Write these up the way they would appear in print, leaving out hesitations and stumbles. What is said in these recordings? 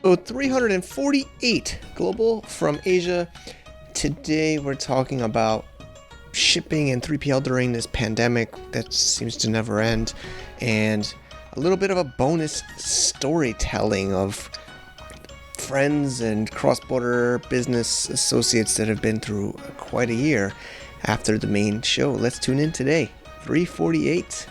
So 348 global from Asia. Today we're talking about shipping and 3PL during this pandemic that seems to never end, and a little bit of a bonus storytelling of friends and cross-border business associates that have been through quite a year after the main show. Let's tune in today. 348.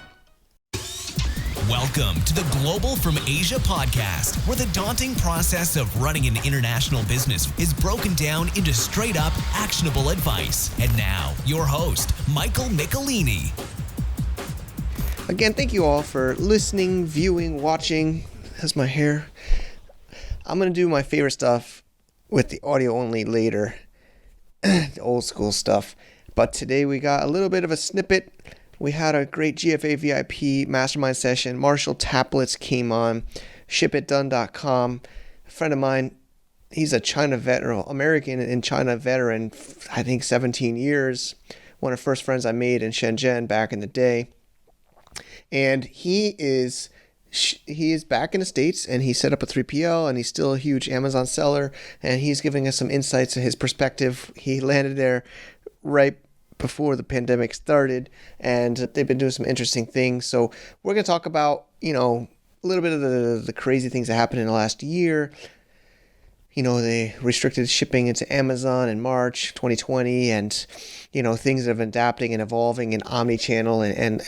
Welcome to the Global from Asia podcast, where the daunting process of running an international business is broken down into straight-up, actionable advice. And now, your host, Michael Michelini. Again, thank you all for listening, viewing, watching. That's my hair. I'm going to do my favorite stuff with the audio only later, the old school stuff. But today we got a little bit of a snippet. We had a great GFA VIP mastermind session. Marshall Taplitz came on, shipitdone.com. A friend of mine, he's a China veteran, American in China veteran, I think 17 years. One of the first friends I made in Shenzhen back in the day. And he is back in the States, and he set up a 3PL, and he's still a huge Amazon seller, and he's giving us some insights to his perspective. He landed there right before the pandemic started, and they've been doing some interesting things. So we're going to talk about, a little bit of the crazy things that happened in the last year. They restricted shipping into Amazon in March 2020, and, things that have been adapting and evolving in omni-channel and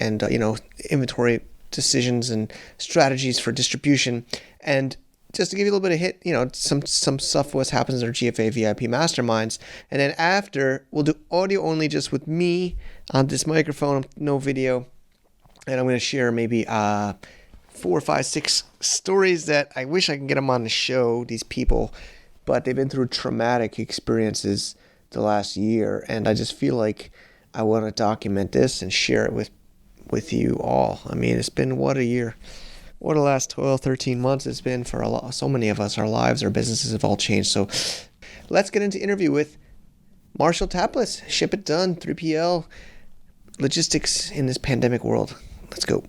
inventory decisions and strategies for distribution. And just to give you a little bit of hit, some stuff what happens in our GFA VIP masterminds. And then after, we'll do audio only just with me on this microphone, no video. And I'm going to share maybe 4, 5, 6 stories that I wish I can get them on the show, these people. But they've been through traumatic experiences the last year. And I just feel like I want to document this and share it with you all. I mean, it's been what a year. What the last 12, 13 months it's been for so many of us. Our lives, our businesses have all changed. So let's get into interview with Marshall Taplitz, Ship It Done, 3PL, logistics in this pandemic world. Let's go.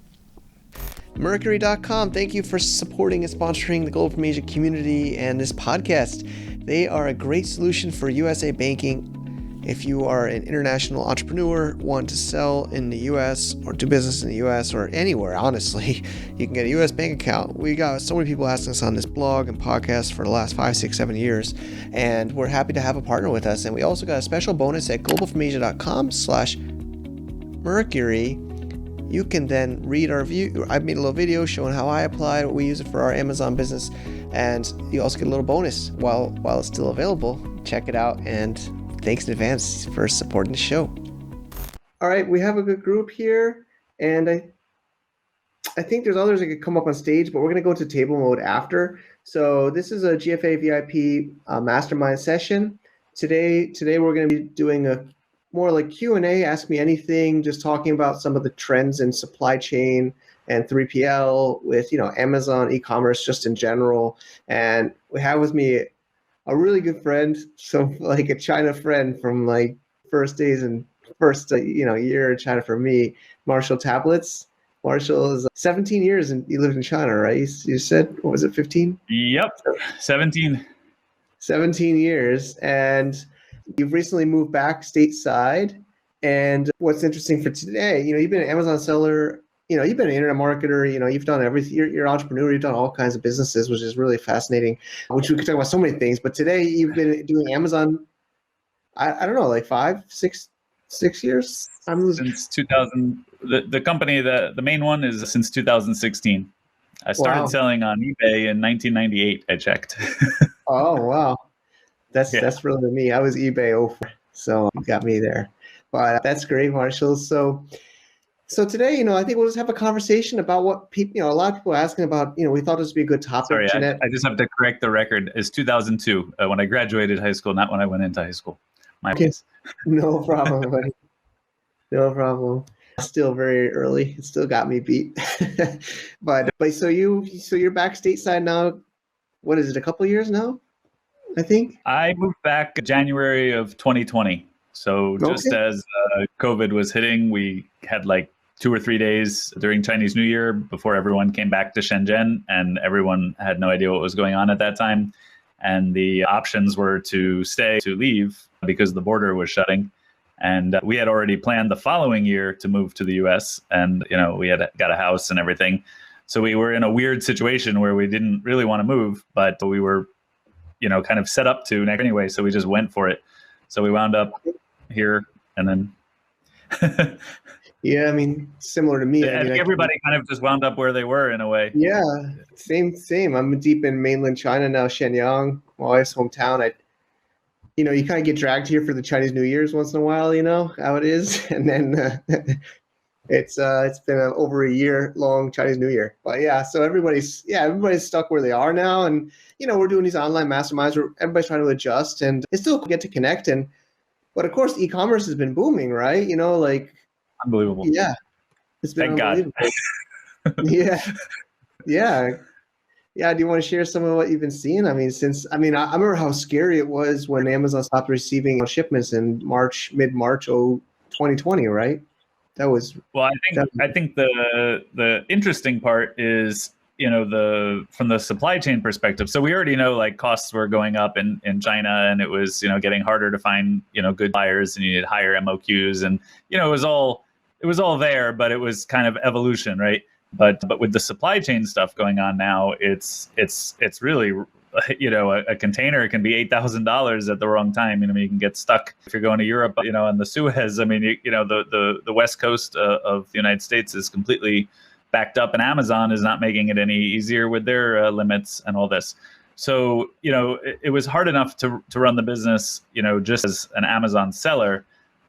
Mercury.com, thank you for supporting and sponsoring the Global from Asia community and this podcast. They are a great solution for USA banking. If you are an international entrepreneur, want to sell in the U.S. or do business in the U.S. or anywhere, honestly, you can get a U.S. bank account. We got so many people asking us on this blog and podcast for the last 5, 6, 7 years, and we're happy to have a partner with us. And we also got a special bonus at globalfromasia.com/Mercury. You can then read our review. I've made a little video showing how I applied, what we use it for our Amazon business, and you also get a little bonus while it's still available. Check it out, and thanks in advance for supporting the show. All right, we have a good group here, and I think there's others that could come up on stage, but we're going to go to table mode after. So this is a GFA VIP mastermind session. Today we're going to be doing a more like Q&A, ask me anything, just talking about some of the trends in supply chain and 3PL with, Amazon, e-commerce just in general. And we have with me a really good friend, so like a China friend from like first days and first year in China for me, Marshall Taplitz. Marshall is 17 years and you lived in China, right? You said, what was it, 15? Yep, 17. 17 years, and you've recently moved back stateside. And what's interesting for today, you've been an Amazon seller, you've been an internet marketer, you've done everything. You're an entrepreneur, you've done all kinds of businesses, which is really fascinating, which we could talk about so many things. But today you've been doing Amazon, I don't know, like 5, 6 years? Since 2000, the company, the main one is since 2016. I started selling on eBay in 1998, I checked. Oh, wow. That's really me. I was eBay 04, so you got me there. But that's great, Marshall. So today, I think we'll just have a conversation about what people, a lot of people are asking about, we thought this would be a good topic. Sorry, I just have to correct the record. It's 2002 when I graduated high school, not when I went into high school. My case. No problem, buddy. No problem. Still very early. It still got me beat. but so you're back stateside now. What is it? A couple of years now, I think. I moved back January of 2020. So just as COVID was hitting, we had like 2 or 3 days during Chinese New Year before everyone came back to Shenzhen, and everyone had no idea what was going on at that time. And the options were to stay, to leave, because the border was shutting. And we had already planned the following year to move to the US, and we had got a house and everything. So we were in a weird situation where we didn't really want to move, but we were kind of set up to anyway, so we just went for it. So we wound up here, and then yeah, I mean, similar to me. I think everybody kind of just wound up where they were in a way. Yeah, same. I'm deep in mainland China now, Shenyang, my wife's hometown. You kind of get dragged here for the Chinese New Year's once in a while, how it is. And then it's been over a year long Chinese New Year. But yeah, so everybody's stuck where they are now. And, we're doing these online masterminds where everybody's trying to adjust and they still get to connect. But of course, e-commerce has been booming, right? Unbelievable. Yeah. It's been unbelievable. Yeah. Yeah. Yeah. Do you want to share some of what you've been seeing? I mean, I remember how scary it was when Amazon stopped receiving shipments in mid-March 2020, right? That was well. I think the interesting part is from the supply chain perspective. So we already know costs were going up in China, and it was getting harder to find good buyers, and you needed higher MOQs, and it was all there, but it was kind of evolution, right? But with the supply chain stuff going on now, it's really a container can be $8,000 at the wrong time. You can get stuck if you're going to Europe, on the Suez. I mean, the West Coast of the United States is completely backed up, and Amazon is not making it any easier with their limits and all this. So, it was hard enough to run the business, just as an Amazon seller,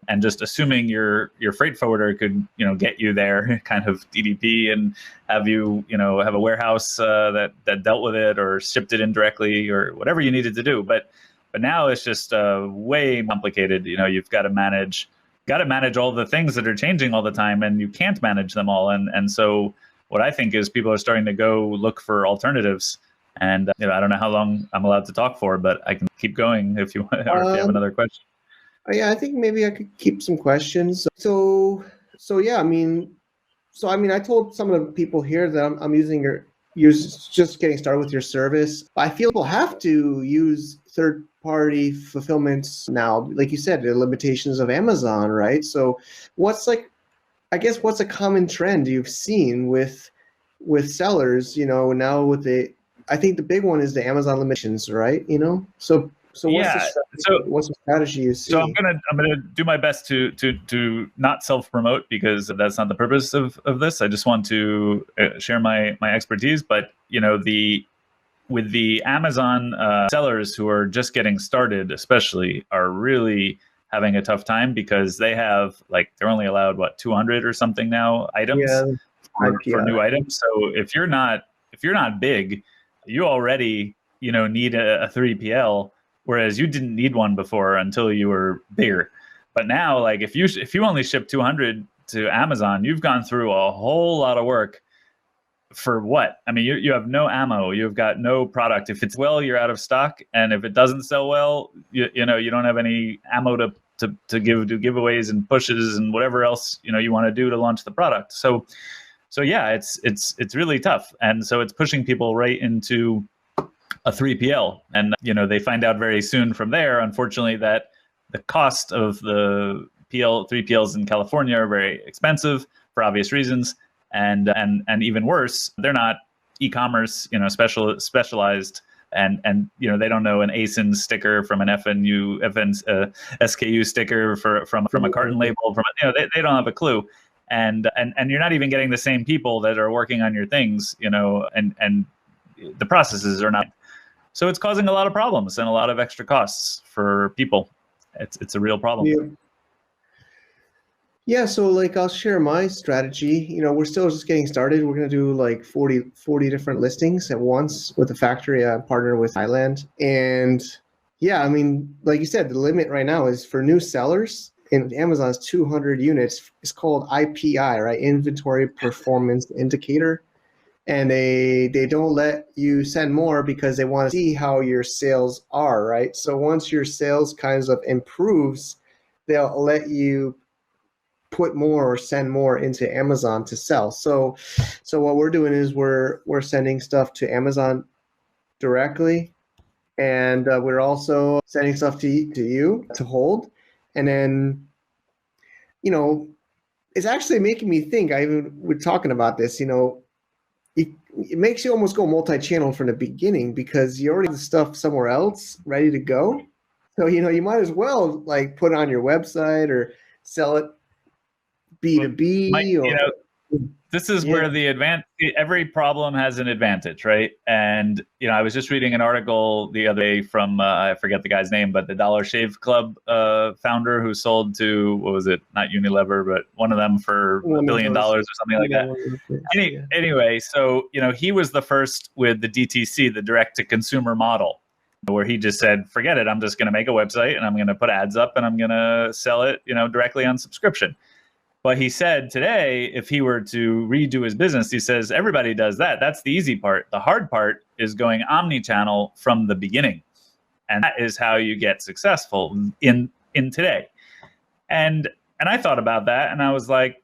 and just assuming your freight forwarder could, get you there kind of DDP and have you, have a warehouse that dealt with it or shipped it indirectly or whatever you needed to do. But now it's just way complicated. You've got to manage all the things that are changing all the time, and you can't manage them all. And so what I think is people are starting to go look for alternatives. And I don't know how long I'm allowed to talk for, but I can keep going if you want, or if you have another question. Yeah, I think maybe I could keep some questions. So yeah, I told some of the people here that I'm using you're just getting started with your service. I feel people have to use third-party fulfillments now. Like you said, the limitations of Amazon, right? So what's what's a common trend you've seen with sellers, now with I think the big one is the Amazon limitations, right? So what's the strategy you see? So I'm gonna do my best to not self-promote, because that's not the purpose of this. I just want to share my expertise. But with the Amazon sellers who are just getting started, especially, are really having a tough time, because they have they're only allowed 200 or something now items for new items. So if you're not big, you already need a 3PL. Whereas you didn't need one before until you were bigger. But now, if you only ship 200 to Amazon, you've gone through a whole lot of work for what? I mean, you have no ammo, you've got no product. If it's well, you're out of stock, and if it doesn't sell well, you don't have any ammo to give to giveaways and pushes and whatever else you want to do to launch the product. So yeah, it's really tough, and so it's pushing people right into a 3PL. And, they find out very soon from there, unfortunately, that the cost of the 3PLs in California are very expensive for obvious reasons. And even worse, they're not e-commerce, specialized. And they don't know an ASIN sticker from an SKU sticker from a carton label. They don't have a clue. And you're not even getting the same people that are working on your things, and the processes are not. So it's causing a lot of problems and a lot of extra costs for people. It's a real problem. Yeah. So I'll share my strategy. We're still just getting started. We're going to do 40 different listings at once with a factory I partner with Thailand. And yeah, like you said, the limit right now is for new sellers in Amazon's 200 units. It's called IPI, right? Inventory Performance Indicator. And they don't let you send more because they want to see how your sales are, right? So once your sales kind of improves, they'll let you put more or send more into Amazon to sell. So what we're doing is we're sending stuff to Amazon directly, and we're also sending stuff to you to hold. And then, it's actually making me think. We're talking about this. It makes you almost go multi-channel from the beginning because you already have the stuff somewhere else ready to go. So you might as well like put it on your website or sell it B2B. This is where every problem has an advantage, right? And I was just reading an article the other day from I forget the guy's name, but the Dollar Shave Club founder who sold to, what was it? Not Unilever, but one of them for $1 billion or something like that. Anyway, so he was the first with the DTC, the direct to consumer model, where he just said, forget it, I'm just going to make a website and I'm going to put ads up and I'm going to sell it, directly on subscription. But he said today, if he were to redo his business, he says, everybody does that. That's the easy part. The hard part is going omni-channel from the beginning. And that is how you get successful in today. And I thought about that and I was like,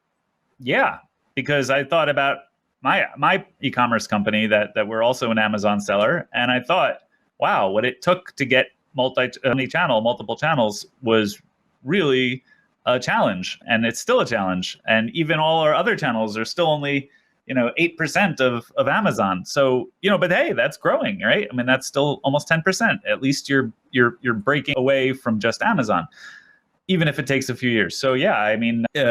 yeah, because I thought about my e-commerce company that we're also an Amazon seller. And I thought, wow, what it took to get omni-channel, multiple channels was really a challenge, and it's still a challenge. And even all our other channels are still only 8% of Amazon. So but hey, that's growing, right? I mean, that's still almost 10%. At least you're breaking away from just Amazon, even if it takes a few years. So yeah, I mean, one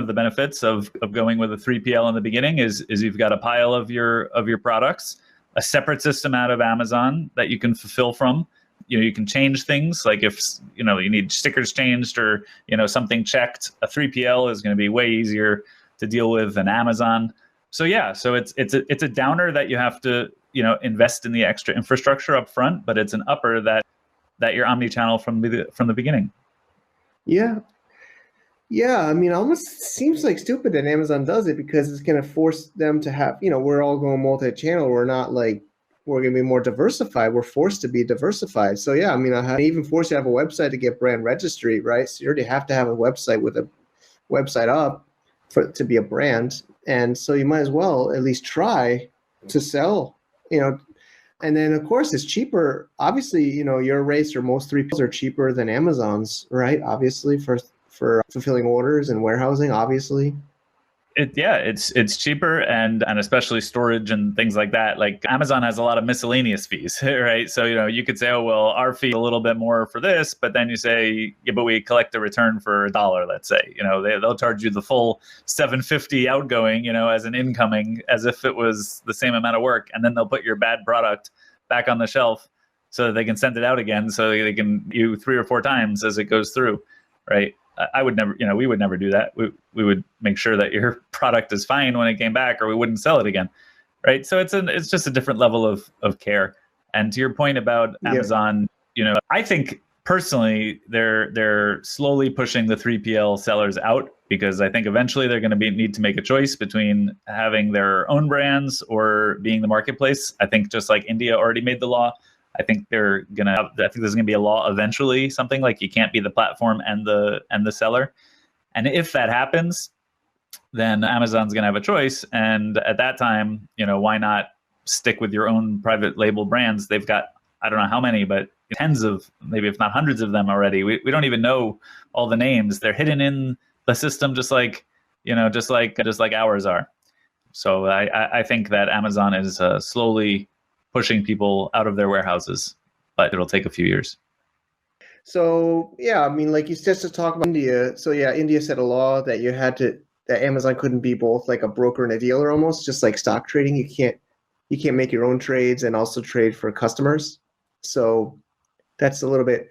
of the benefits of going with a 3PL in the beginning is you've got a pile of your products, a separate system out of Amazon that you can fulfill from. You can change things, like if you need stickers changed or something checked. A 3PL is going to be way easier to deal with than Amazon. So yeah, so it's a downer that you have to invest in the extra infrastructure up front, but it's an upper that you're omni-channel from the beginning. Yeah. I mean, it almost seems like stupid that Amazon does it because it's going to force them to have. We're all going multi-channel. We're not like. We're going to be more diversified. We're forced to be diversified. So yeah, I mean, I even forced you to have a website to get brand registry, right? So you already have to have a website with a website up to be a brand. And so you might as well at least try to sell, and then of course it's cheaper. Obviously, your rates or most 3PLs are cheaper than Amazon's, right? Obviously for fulfilling orders and warehousing, obviously. It's cheaper and especially storage and things like that. Like Amazon has a lot of miscellaneous fees, right? So you could say, oh well, our fee is a little bit more for this, but then you say, yeah, but we collect a return for $1. Let's say, they'll charge you the full $7.50 outgoing, as an incoming, as if it was the same amount of work, and then they'll put your bad product back on the shelf so that they can send it out again, so they can you 3 or 4 times as it goes through, right? I would never, we would never do that. We would make sure that your product is fine when it came back, or we wouldn't sell it again, right? So it's just a different level of care. And to your point about Amazon, I think personally they're slowly pushing the 3PL sellers out, because I think eventually they're going to need to make a choice between having their own brands or being the marketplace. I think just like India already made the law, I think there's going to be a law eventually, something like you can't be the platform and the seller. And if that happens, then Amazon's going to have a choice. And at that time, why not stick with your own private label brands? They've got, I don't know how many, but tens of, maybe if not hundreds of them already. We don't even know all the names. They're hidden in the system, just like ours are. So I think that Amazon is slowly pushing people out of their warehouses, but it'll take a few years. So yeah, I mean, like you just to talk about India. So yeah, India set a law that that Amazon couldn't be both like a broker and a dealer, almost just like stock trading. You can't make your own trades and also trade for customers. So that's a little bit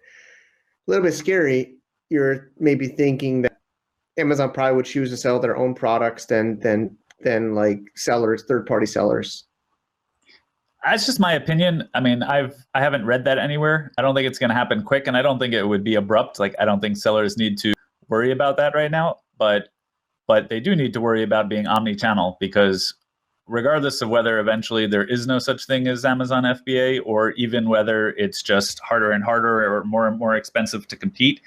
scary. You're maybe thinking that Amazon probably would choose to sell their own products than like sellers, third-party sellers. That's just my opinion. I mean, I haven't read that anywhere. I don't think it's going to happen quick, and I don't think it would be abrupt. Like, I don't think sellers need to worry about that right now, but they do need to worry about being omni-channel, because regardless of whether eventually there is no such thing as Amazon FBA, or even whether it's just harder and harder or more and more expensive to compete,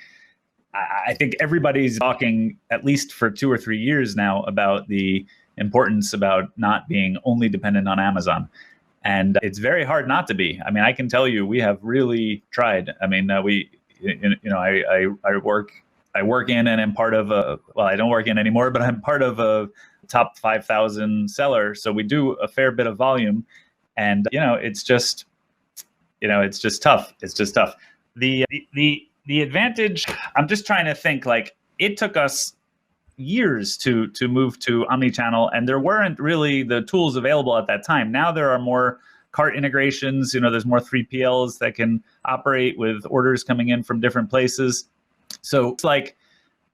I think everybody's talking, at least for 2 or 3 years now, about the importance about not being only dependent on Amazon. And it's very hard not to be. I mean, I can tell you, we have really tried. I mean, I work in and am part of I don't work in anymore, but I'm part of a top 5,000 seller. So we do a fair bit of volume, and it's just tough. It's just tough. The advantage, I'm just trying to think, like, it took us years to move to omnichannel, and there weren't really the tools available at that time. Now there are more cart integrations. There's more 3PLs that can operate with orders coming in from different places. So it's like,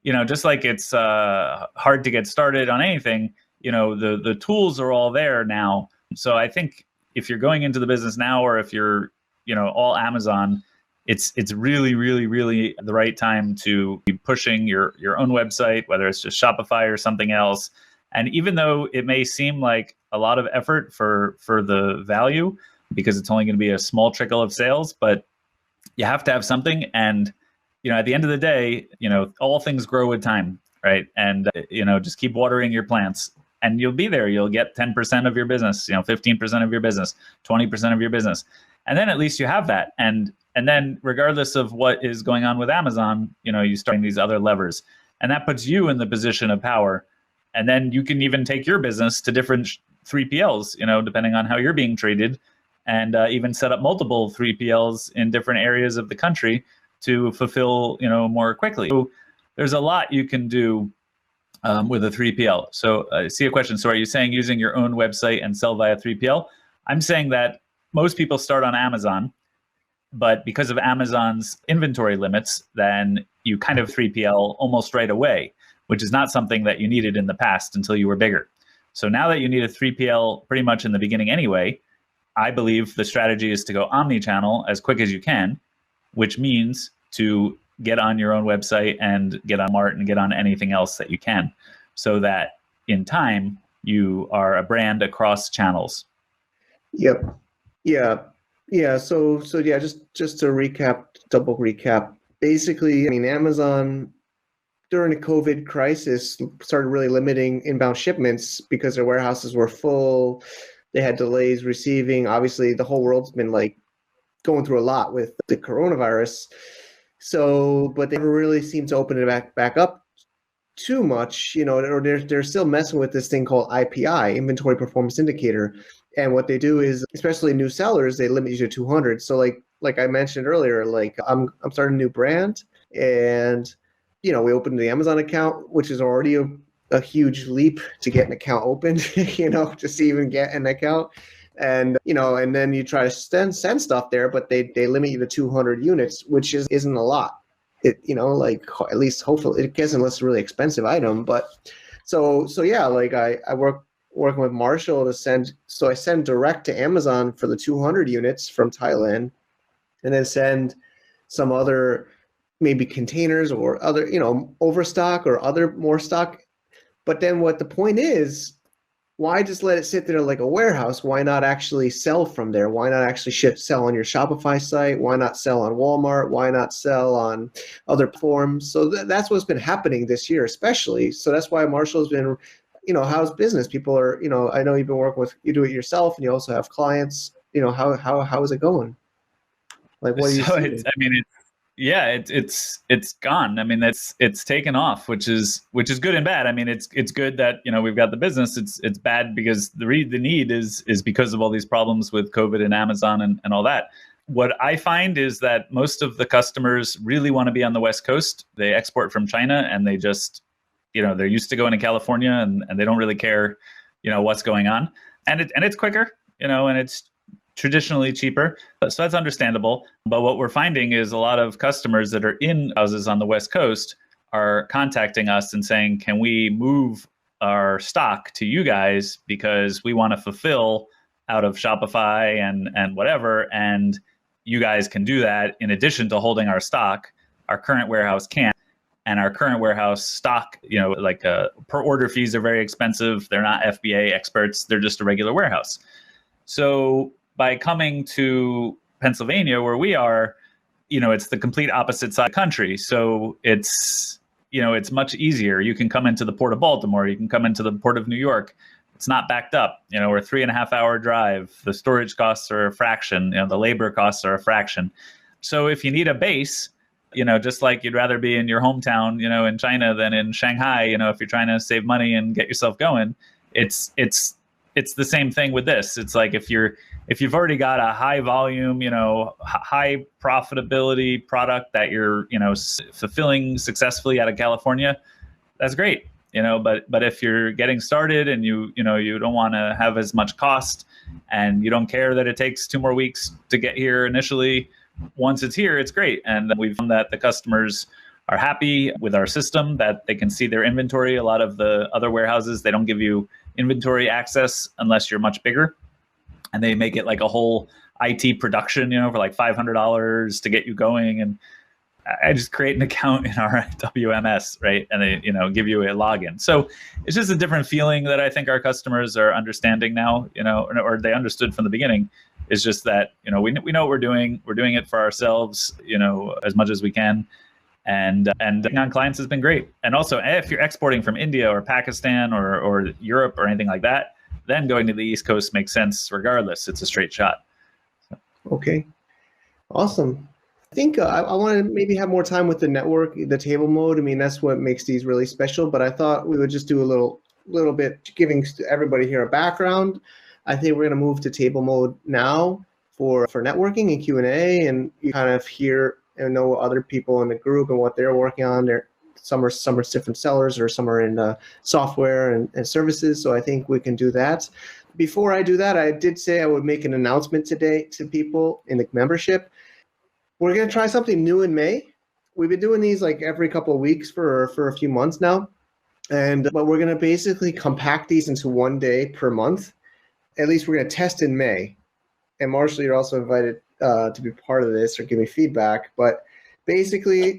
just like it's hard to get started on anything, the tools are all there now. So I think if you're going into the business now, or if you're, all Amazon, it's really, really, really the right time to be pushing your own website, whether it's just Shopify or something else. And even though it may seem like a lot of effort for the value, because it's only going to be a small trickle of sales, but you have to have something. And, at the end of the day, all things grow with time, right? And, just keep watering your plants, and you'll be there. You'll get 10% of your business, 15% of your business, 20% of your business. And then at least you have that. And then regardless of what is going on with Amazon, you start these other levers, and that puts you in the position of power. And then you can even take your business to different 3PLs, depending on how you're being treated, and even set up multiple 3PLs in different areas of the country to fulfill, more quickly. So there's a lot you can do with a 3PL. So I see a question. So are you saying using your own website and sell via 3PL? I'm saying that most people start on Amazon, but because of Amazon's inventory limits, then you kind of 3PL almost right away, which is not something that you needed in the past until you were bigger. So now that you need a 3PL pretty much in the beginning anyway, I believe the strategy is to go omni-channel as quick as you can, which means to get on your own website and get on Mart and get on anything else that you can, so that in time you are a brand across channels. Yep. Yeah. So yeah, just to double recap, basically, I mean, Amazon during the COVID crisis started really limiting inbound shipments because their warehouses were full. They had delays receiving. Obviously, the whole world's been like going through a lot with the coronavirus. So, but they never really seemed to open it back up too much, or they're still messing with this thing called IPI, Inventory Performance Indicator. And what they do is, especially new sellers, they limit you to 200. So like I mentioned earlier, like I'm starting a new brand, and we opened the Amazon account, which is already a huge leap to get an account opened, just to even get an account. And and then you try to send stuff there, but they limit you to 200 units, which isn't a lot. It at least hopefully it gets, unless it's a really expensive item. But so yeah, like I working with Marshall to send. So I send direct to Amazon for the 200 units from Thailand, and then send some other maybe containers or other, overstock or other more stock. But then what the point is, why just let it sit there like a warehouse? Why not actually sell from there? Why not actually sell on your Shopify site? Why not sell on Walmart? Why not sell on other platforms? So that's what's been happening this year, especially. So that's why Marshall's been, how's business? People are, I know you've been working with, you do it yourself, and you also have clients. How is it going? Like, what do you see? It's gone. I mean, it's taken off, which is good and bad. I mean, it's good that we've got the business. It's bad because the need is because of all these problems with COVID and Amazon and all that. What I find is that most of the customers really want to be on the West Coast. They export from China, and they just they're used to going to California, and they don't really care what's going on. And it's quicker, and it's traditionally cheaper. So that's understandable. But what we're finding is a lot of customers that are in houses on the West Coast are contacting us and saying, can we move our stock to you guys, because we want to fulfill out of Shopify and whatever. And you guys can do that in addition to holding our stock. Our current warehouse can't. And our current warehouse stock, per order fees are very expensive. They're not FBA experts. They're just a regular warehouse. So by coming to Pennsylvania, where we are, it's the complete opposite side of the country. So it's much easier. You can come into the Port of Baltimore. You can come into the Port of New York. It's not backed up. We're a 3.5 hour drive. The storage costs are a fraction. The labor costs are a fraction. So if you need a base, just like you'd rather be in your hometown, in China than in Shanghai, if you're trying to save money and get yourself going, it's the same thing with this. It's like if you've already got a high volume, high profitability product that you're, fulfilling successfully out of California, that's great. But if you're getting started and you don't want to have as much cost and you don't care that it takes 2 more weeks to get here initially, once it's here, it's great. And we've found that the customers are happy with our system, that they can see their inventory. A lot of the other warehouses, they don't give you inventory access unless you're much bigger. And they make it like a whole IT production, for like $500 to get you going. And I just create an account in our WMS, right? And they, give you a login. So it's just a different feeling that I think our customers are understanding now, or they understood from the beginning. Is just that, we know what we're doing. We're doing it for ourselves, as much as we can. And on clients has been great. And also, if you're exporting from India or Pakistan or Europe or anything like that, then going to the East Coast makes sense regardless. It's a straight shot. Okay. Awesome. I think I want to maybe have more time with the network, the table mode. I mean, that's what makes these really special. But I thought we would just do a little bit, giving everybody here a background. I think we're going to move to table mode now for networking and Q&A, and you kind of hear and know other people in the group and what they're working on. Some are different sellers, or some are in software and services. So I think we can do that. Before I do that, I did say I would make an announcement today to people in the membership. We're going to try something new in May. We've been doing these like every couple of weeks for a few months now. But we're going to basically compact these into one day per month. At least we're going to test in May. And Marshall, you're also invited to be part of this or give me feedback. But basically,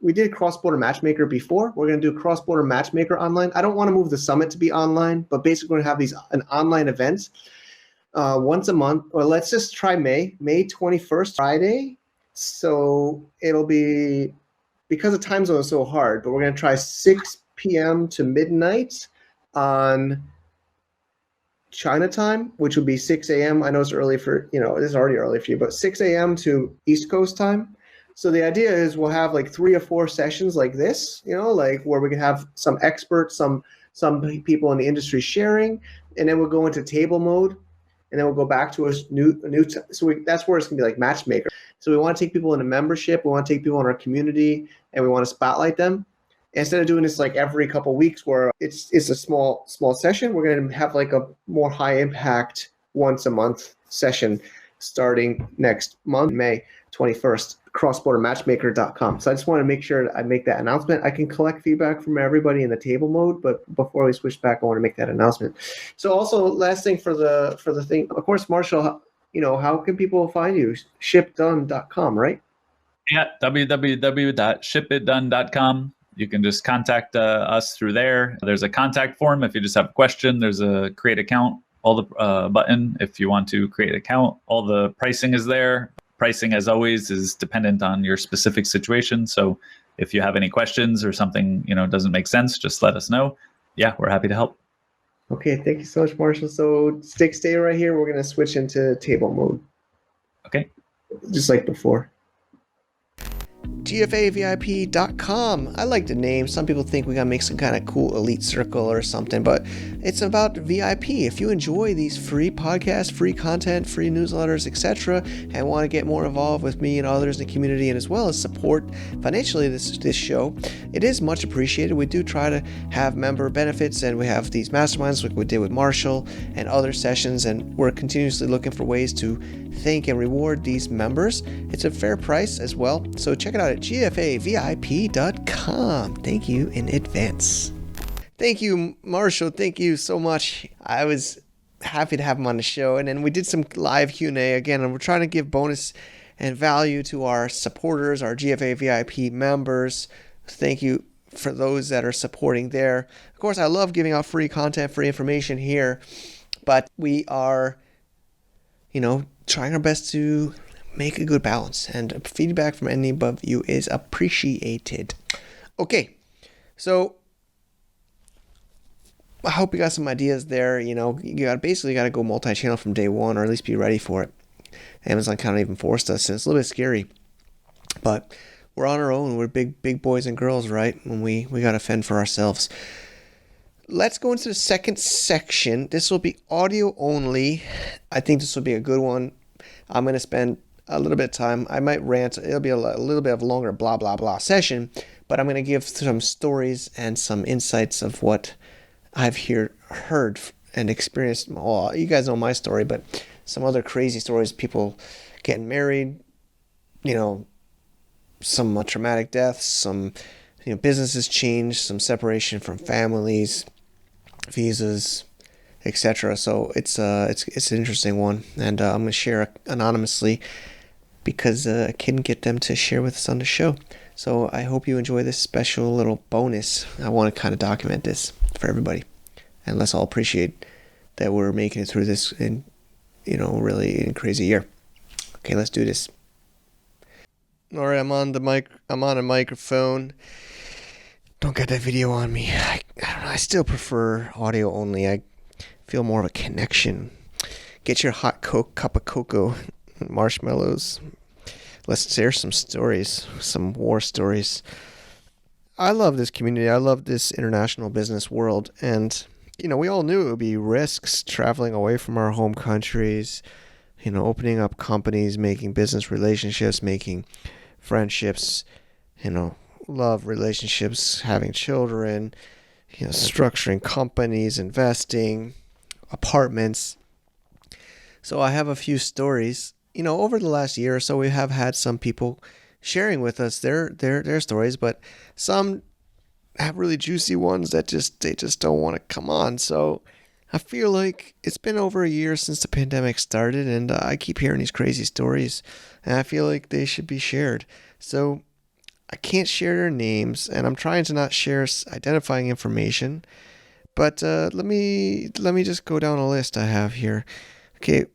we did Cross-Border Matchmaker before. We're going to do Cross-Border Matchmaker online. I don't want to move the summit to be online, but basically we're going to have an online event once a month. Or let's just try May 21st, Friday. So it'll be, because the time zone is so hard, but we're going to try 6 p.m. to midnight on China time, which would be 6 a.m. I know it's early for, this is already early for you, but 6 a.m. to East Coast time. So the idea is we'll have like 3 or 4 sessions like this, like where we can have some experts, some people in the industry sharing, and then we'll go into table mode, and then we'll go back to a new. That's where it's gonna be like matchmaker. So we want to take people into membership, we want to take people in our community, and we want to spotlight them. Instead of doing this like every couple of weeks where it's a small session, we're going to have like a more high impact once a month session starting next month, May 21st, crossbordermatchmaker.com. So I just want to make sure I make that announcement. I can collect feedback from everybody in the table mode, but before we switch back, I want to make that announcement. So also last thing for the thing, of course, Marshall, how can people find you? Shipitdone.com, right? Yeah, www.shipitdone.com. You can just contact us through there. There's a contact form if you just have a question. There's a create account, all the button if you want to create an account. All the pricing is there. Pricing, as always, is dependent on your specific situation. So if you have any questions or something doesn't make sense, just let us know. Yeah, we're happy to help. Okay, thank you so much, Marshall. So stay right here. We're going to switch into table mode. Okay. Just like before. GFAVIP.com. I like the name. Some people think we gotta make some kind of cool elite circle or something, but it's about VIP. If you enjoy these free podcasts, free content, free newsletters, etc., and want to get more involved with me and others in the community, and as well as support financially this show, it is much appreciated. We do try to have member benefits, and we have these masterminds like we did with Marshall and other sessions, and we're continuously looking for ways to thank and reward these members. It's a fair price as well, so check it out at gfavip.com. Thank you in advance. Thank you, Marshall. Thank you so much. I was happy to have him on the show, and then we did some live Q&A again, and we're trying to give bonus and value to our supporters, our GFA VIP members. Thank you for those that are supporting there. Of course, I love giving out free content, free information here, but we are, trying our best to make a good balance. And feedback from any of you is appreciated. Okay, so I hope you got some ideas there. You basically got to go multi-channel from day one, or at least be ready for it. Amazon kind of even forced us, and it's a little bit scary. But we're on our own. We're big boys and girls, right? And we got to fend for ourselves. Let's go into the second section. This will be audio only. I think this will be a good one. I'm going to spend a little bit of time. I might rant. It'll be a little bit of a longer blah, blah, blah session. But I'm going to give some stories and some insights of what I've heard and experienced. Well, you guys know my story, but some other crazy stories. People getting married, some traumatic deaths, some businesses changed, some separation from families, visas, etc. So it's an interesting one, and I'm gonna share anonymously because I couldn't get them to share with us on the show. So I hope you enjoy this special little bonus. I want to kind of document this for everybody, and let's all appreciate that we're making it through this in really crazy year. Okay, let's do this. All right, I'm on a microphone. Don't get that video on me. I don't know. I still prefer audio only. I feel more of a connection. Get your hot cup of cocoa, marshmallows. Let's share some stories, some war stories. I love this community. I love this international business world. And, we all knew it would be risks traveling away from our home countries, opening up companies, making business relationships, making friendships, love relationships, having children, structuring companies, investing, apartments. So I have a few stories. Over the last year or so, we have had some people sharing with us their stories, but some have really juicy ones that they just don't want to come on. So I feel like it's been over a year since the pandemic started, and I keep hearing these crazy stories, and I feel like they should be shared. So I can't share their names, and I'm trying to not share identifying information. But let me just go down a list I have here. Okay,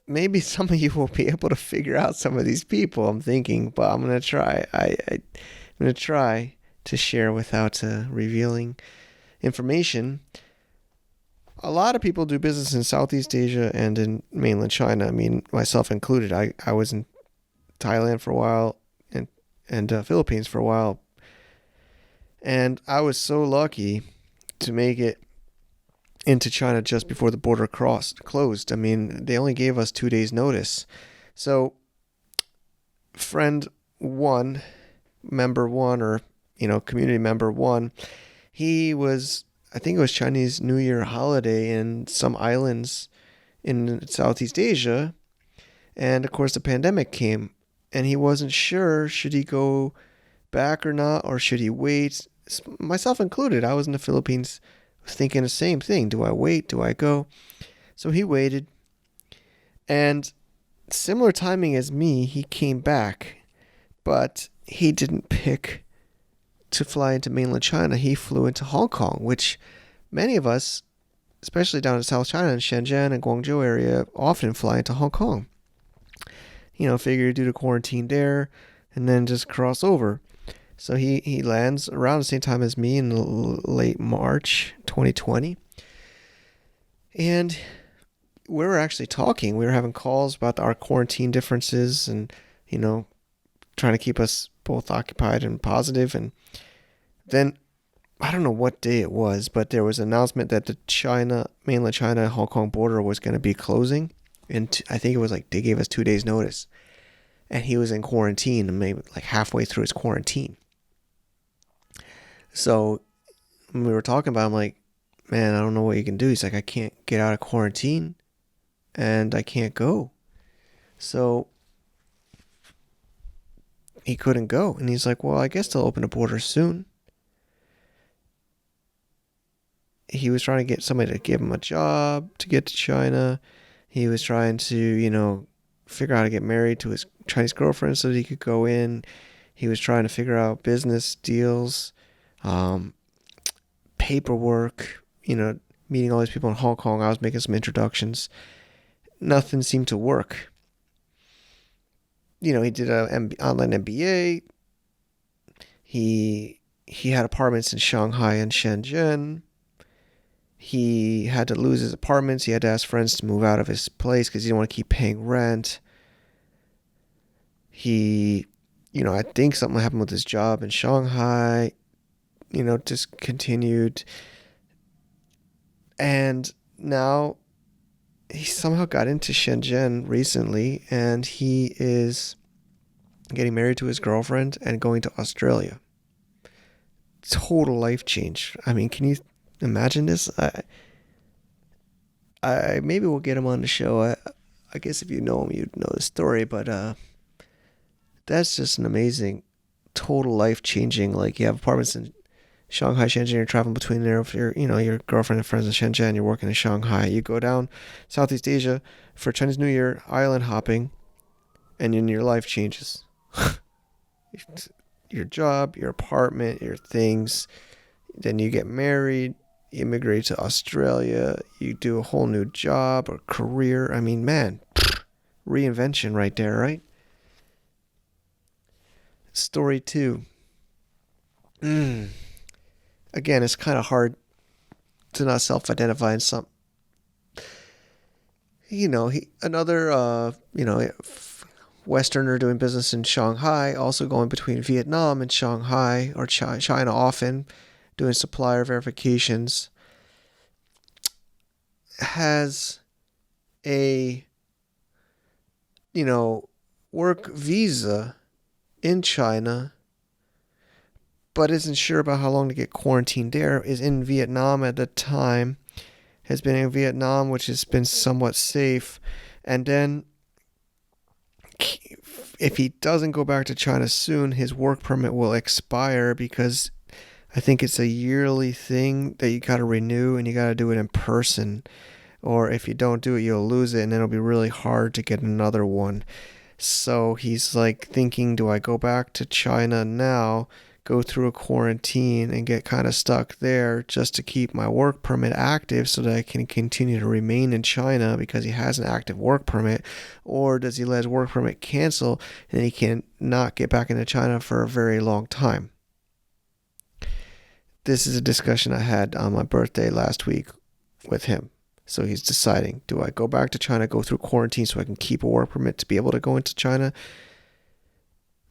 maybe some of you will be able to figure out some of these people, I'm thinking, but I'm gonna try. I'm gonna try to share without revealing information. A lot of people do business in Southeast Asia and in mainland China. I mean, myself included. I was in Thailand for a while and Philippines for a while. And I was so lucky to make it into China just before the border closed. I mean, they only gave us 2 days notice. So friend one, member one, or, community member one, he was, I think it was Chinese New Year holiday in some islands in Southeast Asia. And of course the pandemic came and he wasn't sure, should he go back or not, or should he wait? Myself included, I was in the Philippines, was thinking the same thing. Do I wait? Do I go? So he waited, and similar timing as me, he came back, but he didn't pick to fly into mainland China. He flew into Hong Kong, which many of us, especially down in South China and Shenzhen and Guangzhou area, often fly into Hong Kong. Figure do the quarantine there and then just cross over. So he lands around the same time as me in late March 2020. And we were actually talking. We were having calls about our quarantine differences and, trying to keep us both occupied and positive. And then, I don't know what day it was, but there was an announcement that the mainland China, Hong Kong border was going to be closing. And I think it was they gave us 2 days notice. And he was in quarantine, and maybe halfway through his quarantine. So when we were talking about it, I'm like, man, I don't know what you can do. He's like, I can't get out of quarantine and I can't go. So he couldn't go. And he's like, well, I guess they'll open the border soon. He was trying to get somebody to give him a job to get to China. He was trying to, figure out how to get married to his Chinese girlfriend so that he could go in. He was trying to figure out business deals, paperwork, meeting all these people in Hong Kong. I was making some introductions. Nothing seemed to work. He did a online MBA. He had apartments in Shanghai and Shenzhen. He had to lose his apartments. He had to ask friends to move out of his place because he didn't want to keep paying rent. I think something happened with his job in Shanghai, discontinued. And now he somehow got into Shenzhen recently, and he is getting married to his girlfriend and going to Australia. Total life change. I mean, can you imagine this? I maybe we'll get him on the show. I guess if you know him, you'd know the story, but that's just an amazing, total life changing. Like, you have apartments in Shanghai, Shenzhen, you're traveling between there. If you're, your girlfriend and friends in Shenzhen, you're working in Shanghai. You go down Southeast Asia for Chinese New Year, island hopping, and then your life changes. Your job, your apartment, your things. Then you get married, you immigrate to Australia, you do a whole new job or career. I mean, man, reinvention right there, right? Story 2. Again, it's kind of hard to not self-identify in some. Another Westerner doing business in Shanghai, also going between Vietnam and Shanghai, or China often, doing supplier verifications, has a, work visa in China, but isn't sure about how long to get quarantined there, is in Vietnam at the time, has been in Vietnam, which has been somewhat safe, and then if he doesn't go back to China soon, his work permit will expire, because I think it's a yearly thing that you got to renew, and you got to do it in person, or if you don't do it, you'll lose it, and it'll be really hard to get another one. So he's like thinking, do I go back to China now, go through a quarantine and get kind of stuck there just to keep my work permit active so that I can continue to remain in China because he has an active work permit? Or does he let his work permit cancel and he can not get back into China for a very long time? This is a discussion I had on my birthday last week with him. So he's deciding, do I go back to China, go through quarantine so I can keep a work permit to be able to go into China?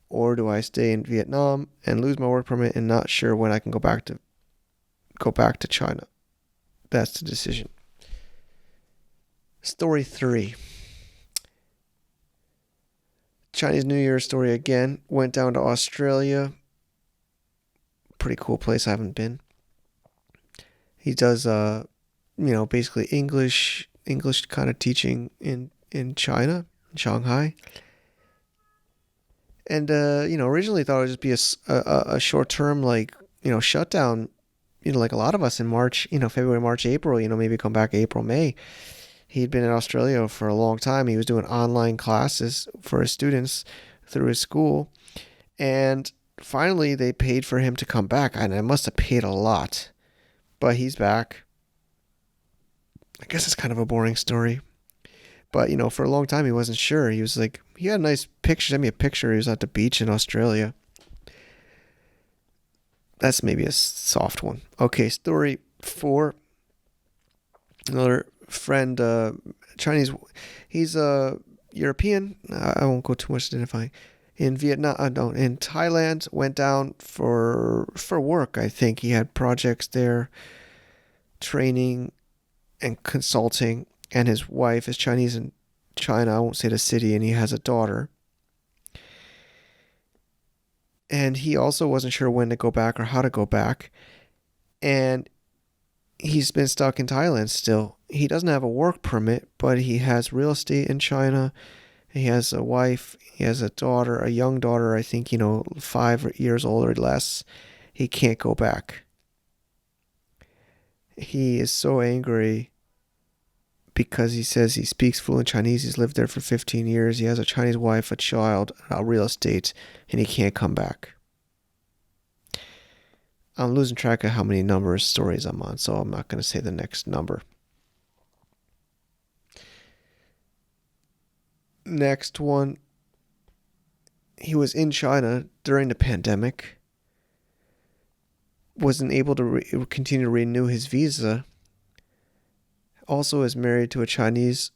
Or do I stay in Vietnam and lose my work permit and not sure when I can go back to China? That's the decision. Story 3. Chinese New Year story again. Went down to Australia. Pretty cool place. I haven't been. He does basically English kind of teaching in China, in Shanghai. And, originally thought it would just be a short-term, shutdown, like a lot of us in March, February, March, April, maybe come back April, May. He'd been in Australia for a long time. He was doing online classes for his students through his school. And finally, they paid for him to come back. And I must have paid a lot. But he's back. I guess it's kind of a boring story. But, for a long time, he wasn't sure. He was like, he had a nice picture. Sent me a picture. He was at the beach in Australia. That's maybe a soft one. Okay, story 4. Another friend, Chinese. He's a European. I won't go too much identifying. In Vietnam, in Thailand, went down for work, I think. He had projects there, training and consulting. And his wife is Chinese in China. I won't say the city. And he has a daughter. And he also wasn't sure when to go back or how to go back. And he's been stuck in Thailand still. He doesn't have a work permit, but he has real estate in China. He has a wife. He has a daughter, a young daughter, I think, 5 years old or less. He can't go back. He is so angry because he says he speaks fluent Chinese. He's lived there for 15 years. He has a Chinese wife, a child, real estate, and he can't come back. I'm losing track of how many stories I'm on, so I'm not going to say the next number. Next one. he was in China during the pandemic, wasn't able to continue to renew his visa. Also is married to a Chinese,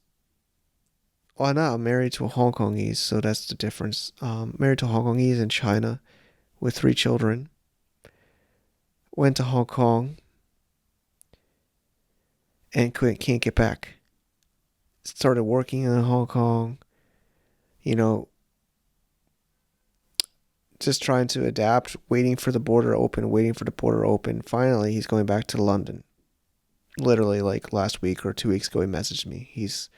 well, not married to a Hong Kongese, so that's the difference. Married to a Hong Kongese in China with 3 children. Went to Hong Kong and can't get back. Started working in Hong Kong, just trying to adapt, waiting for the border open. Finally, he's going back to London. Literally, like last week or 2 weeks ago, he messaged me. He's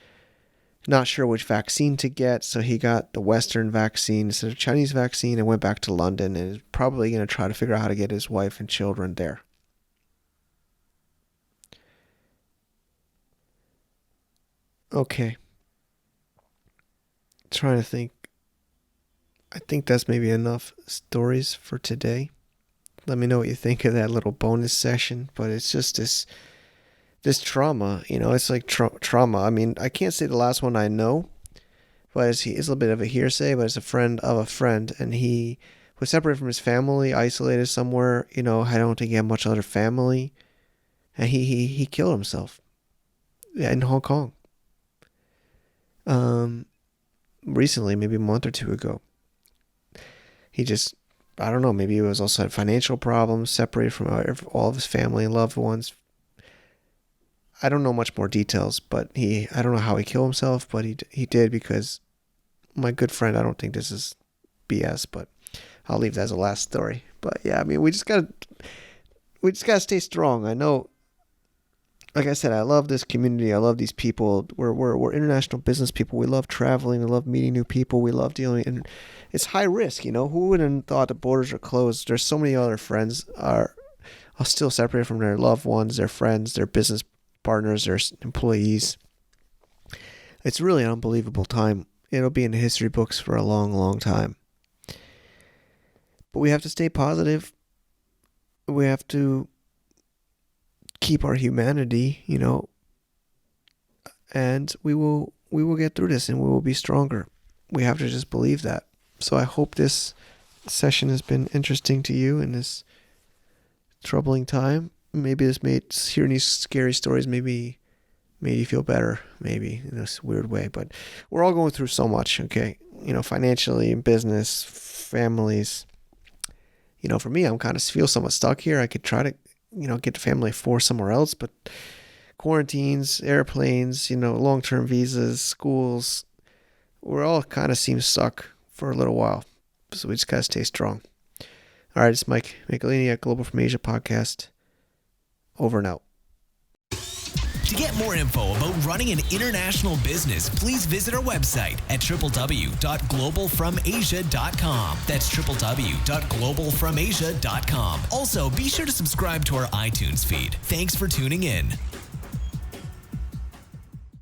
not sure which vaccine to get, so he got the Western vaccine instead of Chinese vaccine and went back to London and is probably going to try to figure out how to get his wife and children there. Okay. Trying to think. I think that's maybe enough stories for today. Let me know what you think of that little bonus session, but it's just this trauma, it's like trauma. I mean, I can't say the last one I know, but it's a little bit of a hearsay, but it's a friend of a friend, and he was separated from his family, isolated somewhere, I don't think he had much other family, and he killed himself in Hong Kong. Recently, maybe a month or 2 ago. He just, I don't know, maybe he was also had financial problems, separated from all of his family and loved ones. I don't know much more details, but I don't know how he killed himself, but he did, because my good friend, I don't think this is BS, but I'll leave that as a last story. But yeah, I mean, we just gotta stay strong. I know, like I said, I love this community. I love these people. We're international business people. We love traveling. We love meeting new people. We love dealing, and it's high risk. Who would have thought the borders are closed? There's so many other friends are still separated from their loved ones, their friends, their business partners, their employees. It's really an unbelievable time. It'll be in the history books for a long, long time. But we have to stay positive. We have to keep our humanity, and we will get through this, and we will be stronger. We have to just believe that. So I hope this session has been interesting to you in this troubling time. Maybe hearing these scary stories maybe made you feel better, maybe in this weird way. But we're all going through so much, okay? Financially, in business, families. For me, I'm kind of feel somewhat stuck here. I could try to, get the family for somewhere else, but quarantines, airplanes, long-term visas, schools, we're all kind of seem stuck for a little while. So we just got to stay strong. All right, it's Mike Michelini at Global from Asia podcast. Over and out. To get more info about running an international business, please visit our website at www.globalfromasia.com. That's www.globalfromasia.com. Also, be sure to subscribe to our iTunes feed. Thanks for tuning in.